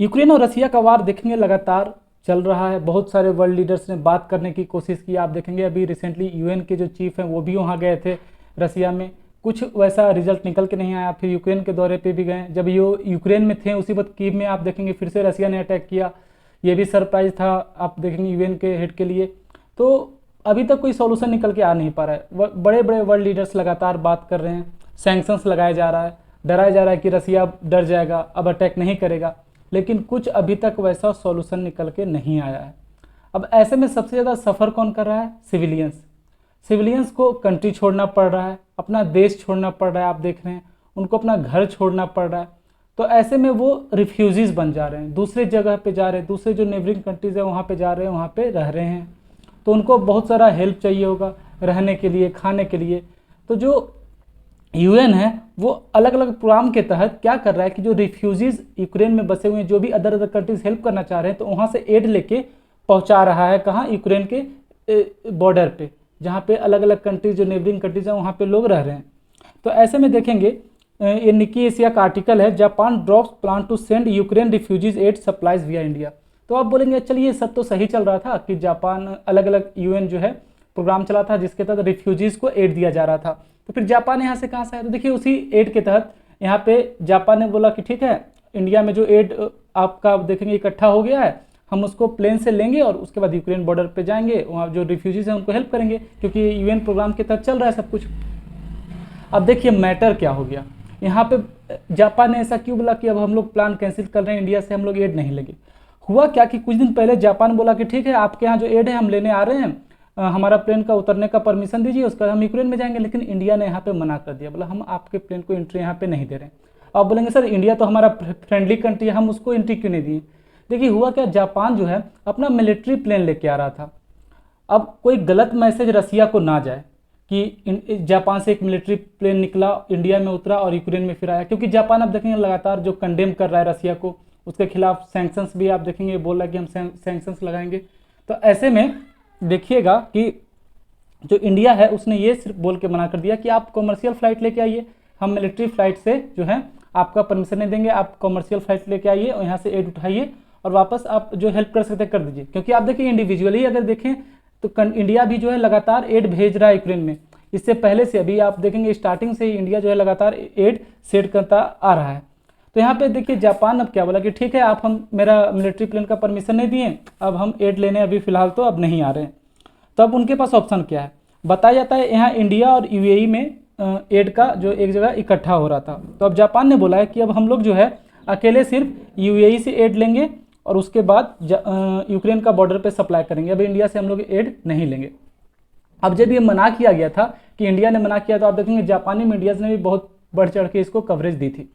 Ukraine और रसिया का वार देखेंगे लगातार चल रहा है। बहुत सारे वर्ल्ड लीडर्स ने बात करने की कोशिश की। आप देखेंगे अभी रिसेंटली यूएन के जो चीफ हैं वो भी वहाँ गए थे रसिया में, कुछ वैसा रिजल्ट निकल के नहीं आया। फिर यूक्रेन के दौरे पे भी गए। जब ये यूक्रेन में थे उसी वक्त कीव में आप देखेंगे फिर से रसिया ने अटैक किया। ये भी सरप्राइज था आप देखेंगे यूएन के हेड के लिए। तो अभी तक कोई सॉल्यूशन निकल के आ नहीं पा रहा है। बड़े बड़े वर्ल्ड लीडर्स लगातार बात कर रहे हैं, सैंक्शंस लगाया जा रहा है, डराया जा रहा है कि रसिया डर जाएगा, अब अटैक नहीं करेगा, लेकिन कुछ अभी तक वैसा सॉल्यूशन निकल के नहीं आया है। अब ऐसे में सबसे ज़्यादा सफ़र कौन कर रहा है? सिविलियंस। सिविलियंस को कंट्री छोड़ना पड़ रहा है, अपना देश छोड़ना पड़ रहा है। आप देख रहे हैं उनको अपना घर छोड़ना पड़ रहा है। तो ऐसे में वो रिफ्यूजीज़ बन जा रहे हैं, दूसरे जगह पे जा रहे हैं, दूसरे जो नेबरिंग कंट्रीज़ है वहाँ पे जा रहे हैं, वहाँ पे रह रहे हैं। तो उनको बहुत सारा हेल्प चाहिए होगा रहने के लिए, खाने के लिए। तो जो यूएन है वो अलग अलग प्रोग्राम के तहत क्या कर रहा है कि जो रिफ्यूजीज़ यूक्रेन में बसे हुए हैं, जो भी अदर अदर कंट्रीज हेल्प करना चाह रहे हैं, तो वहाँ से एड लेके पहुँचा रहा है। कहाँ? यूक्रेन के बॉर्डर पे, जहाँ पे अलग अलग कंट्रीज जो नेबरिंग कंट्रीज हैं वहाँ पे लोग रह रहे हैं। तो ऐसे में देखेंगे ये निकी एशिया का आर्टिकल है, Japan drops plan to send Ukraine refugees aid supplies via India. तो आप बोलेंगे चलिए सब तो सही चल रहा था कि जापान अलग अलग यूएन जो है प्रोग्राम चला था जिसके तहत रिफ्यूजीज़ को एड दिया जा रहा था। तो फिर जापान यहाँ से कहाँ से आया? तो देखिए उसी एड के तहत यहाँ पे जापान ने बोला कि ठीक है, इंडिया में जो एड आपका देखेंगे इकट्ठा हो गया है, हम उसको प्लेन से लेंगे और उसके बाद यूक्रेन बॉर्डर पे जाएंगे, वहाँ जो रिफ्यूजीज़ हैं उनको हेल्प करेंगे, क्योंकि यूएन प्रोग्राम के तहत चल रहा है सब कुछ। अब देखिए मैटर क्या हो गया यहाँ पे, जापान ने ऐसा क्यों बोला कि अब हम लोग प्लान कैंसिल कर रहे हैं, इंडिया से हम लोग एड नहीं लेंगे। हुआ क्या कि कुछ दिन पहले जापान बोला कि ठीक है आपके यहाँ जो एड है हम लेने आ रहे हैं, हमारा प्लेन का उतरने का परमिशन दीजिए, उसके बाद हम यूक्रेन में जाएंगे। लेकिन इंडिया ने यहाँ पे मना कर दिया, बोला हम आपके प्लेन को एंट्री यहाँ पे नहीं दे रहे हैं। आप बोलेंगे सर इंडिया तो हमारा फ्रेंडली कंट्री है, हम उसको एंट्री क्यों नहीं दिए? देखिए हुआ क्या, जापान जो है अपना मिलिट्री प्लेन लेके आ रहा था। अब कोई गलत मैसेज रसिया को ना जाए कि जापान से एक मिलिट्री प्लेन निकला, इंडिया में उतरा और यूक्रेन में फिर आया, क्योंकि जापान आप देखेंगे लगातार जो कंडेम कर रहा है रसिया को, उसके खिलाफ सैंक्शंस भी आप देखेंगे बोल रहा है कि हम सैंक्शंस लगाएंगे। तो ऐसे में देखिएगा कि जो इंडिया है उसने ये सिर्फ बोल के मना कर दिया कि आप कॉमर्शियल फ़्लाइट लेके आइए, हम मिलिट्री फ़्लाइट से जो है आपका परमिशन नहीं देंगे, आप कॉमर्शियल फ़्लाइट लेके आइए और यहाँ से एड उठाइए और वापस आप जो हेल्प कर सकते कर दीजिए। क्योंकि आप देखिए इंडिविजुअली अगर देखें तो इंडिया भी जो है लगातार एड भेज रहा है यूक्रेन में। इससे पहले से अभी आप देखेंगे स्टार्टिंग से ही इंडिया जो है लगातार एड सेट करता आ रहा है। तो यहाँ पे देखिए जापान अब क्या बोला कि ठीक है आप हम मेरा मिलिट्री प्लेन का परमिशन नहीं दिए, अब हम एड लेने अभी फ़िलहाल तो अब नहीं आ रहे हैं। तो अब उनके पास ऑप्शन क्या है? बताया जाता है यहाँ इंडिया और यूएई में एड का जो एक जगह इकट्ठा हो रहा था। तो अब जापान ने बोला है कि अब हम लोग जो है अकेले सिर्फ यूएई से एड लेंगे और उसके बाद यूक्रेन का बॉर्डर पे सप्लाई करेंगे, अब इंडिया से हम लोग एड नहीं लेंगे। अब जब ये मना किया गया था कि इंडिया ने मना किया, तो आप देखेंगे जापानी मीडियाज़ ने भी बहुत बढ़ चढ़ के इसको कवरेज दी थी।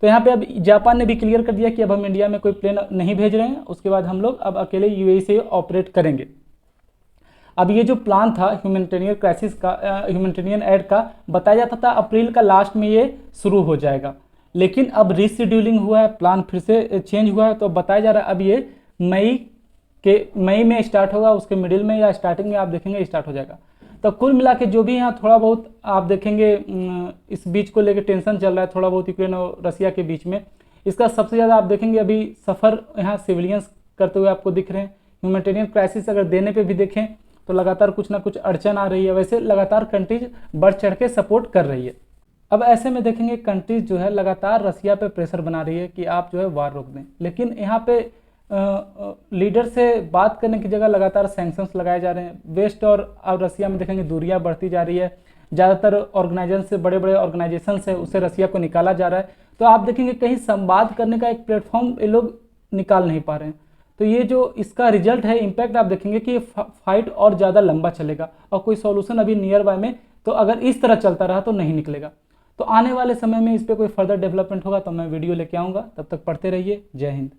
तो यहाँ पे अब जापान ने भी क्लियर कर दिया कि अब हम इंडिया में कोई प्लेन नहीं भेज रहे हैं, उसके बाद हम लोग अब अकेले यूएई से ऑपरेट करेंगे। अब ये जो प्लान था ह्यूमैनिटेरियन क्राइसिस का, ह्यूमैनिटेरियन एड का, बताया जाता था अप्रैल का लास्ट में ये शुरू हो जाएगा, लेकिन अब रीशेड्यूलिंग हुआ है, प्लान फिर से चेंज हुआ है। तो बताया जा रहा है अब ये मई में स्टार्ट होगा, उसके मिडिल में या स्टार्टिंग में आप देखेंगे स्टार्ट हो जाएगा। तो कुल मिला के जो भी यहाँ थोड़ा बहुत आप देखेंगे इस बीच को लेकर टेंशन चल रहा है थोड़ा बहुत यूक्रेन और रसिया के बीच में, इसका सबसे ज़्यादा आप देखेंगे अभी सफ़र यहाँ सिविलियंस करते हुए आपको दिख रहे हैं। ह्यूमैनिटेरियन क्राइसिस अगर देने पे भी देखें तो लगातार कुछ ना कुछ अड़चन आ रही है, वैसे लगातार कंट्रीज बढ़ चढ़ के सपोर्ट कर रही है। अब ऐसे में देखेंगे कंट्रीज जो है लगातार रसिया पे प्रेशर बना रही है कि आप जो है वार रोक दें, लेकिन यहाँ पे लीडर से बात करने की जगह लगातार सैंक्शंस लगाए जा रहे हैं। वेस्ट और अब रसिया में देखेंगे दूरियां बढ़ती जा रही है, ज़्यादातर ऑर्गेनाइजेशन से बड़े बड़े ऑर्गेनाइजेशन से उससे रसिया को निकाला जा रहा है। तो आप देखेंगे कहीं संवाद करने का एक प्लेटफॉर्म ये लोग निकाल नहीं पा रहे हैं। तो ये जो इसका रिजल्ट है, इम्पैक्ट आप देखेंगे कि ये फाइट और ज़्यादा लंबा चलेगा और कोई सॉल्यूशन अभी नियर बाय में तो अगर इस तरह चलता रहा तो नहीं निकलेगा। तो आने वाले समय में इस पर कोई फर्दर डेवलपमेंट होगा तो मैं वीडियो लेके आऊँगा, तब तक पढ़ते रहिए। जय हिंद।